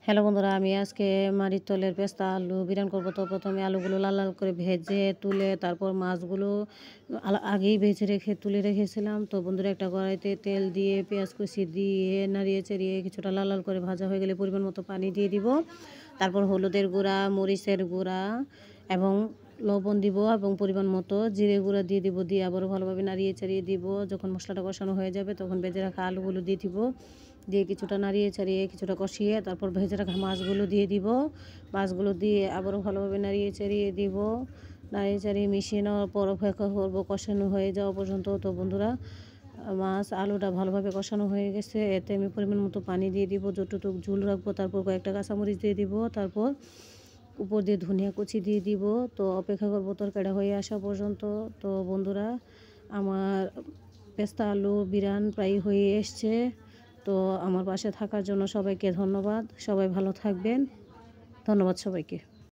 Hello বন্ধুরা, আমি আজকে মাটির তলের পেস্তা আলু বিরান করবো। তো প্রথমে আলুগুলো লাল লাল করে ভেজে তুলে তারপর মাছগুলো আগেই ভেজে রেখে তুলে রেখেছিলাম। তো বন্ধুরা, একটা কড়াইতে তেল দিয়ে পেঁয়াজ কুচি দিয়ে নাড়িয়ে চাড়িয়ে কিছুটা লাল লাল করে ভাজা হয়ে গেলে পরিমাণ মতো পানি দিয়ে দিব। তারপর হলুদের গুঁড়া, মরিচের গুঁড়া এবং লবণ দিব এবং পরিমাণ মতো জিরে গুঁড়া দিয়ে দিব। দিয়ে আবারও ভালোভাবে নাড়িয়ে চাড়িয়ে দিব। যখন মশলাটা কষানো হয়ে যাবে তখন ভেজে রাখা আলুগুলো দিয়ে দিব। দিয়ে কিছুটা নাড়িয়ে চাড়িয়ে কিছুটা কষিয়ে তারপর ভেজে রাখা মাছগুলো দিয়ে দিব। মাছগুলো দিয়ে আবারও ভালোভাবে নাড়িয়ে চাড়িয়ে দিব। নাড়িয়ে চাড়িয়ে মিশিয়ে নেওয়ার পর অপেক্ষা করবো কষানো হয়ে যাওয়া পর্যন্ত। তো বন্ধুরা, মাছ আলুটা ভালোভাবে কষানো হয়ে গেছে। এতে আমি পরিমাণ মতো পানি দিয়ে দিব, যতটুকু ঝোল রাখবো। তারপর কয়েকটা কাঁচামরিচ দিয়ে দিব। তারপর উপর দিয়ে ধনিয়া কুচি দিয়ে দিব। তো অপেক্ষা করবো তরকারিটা হয়ে আসা পর্যন্ত। তো বন্ধুরা, আমার পেস্তা আলু বিরান প্রায় হয়ে এসছে। তো আমার পাশে থাকার জন্য সবাইকে ধন্যবাদ। সবাই ভালো থাকবেন। ধন্যবাদ সবাইকে।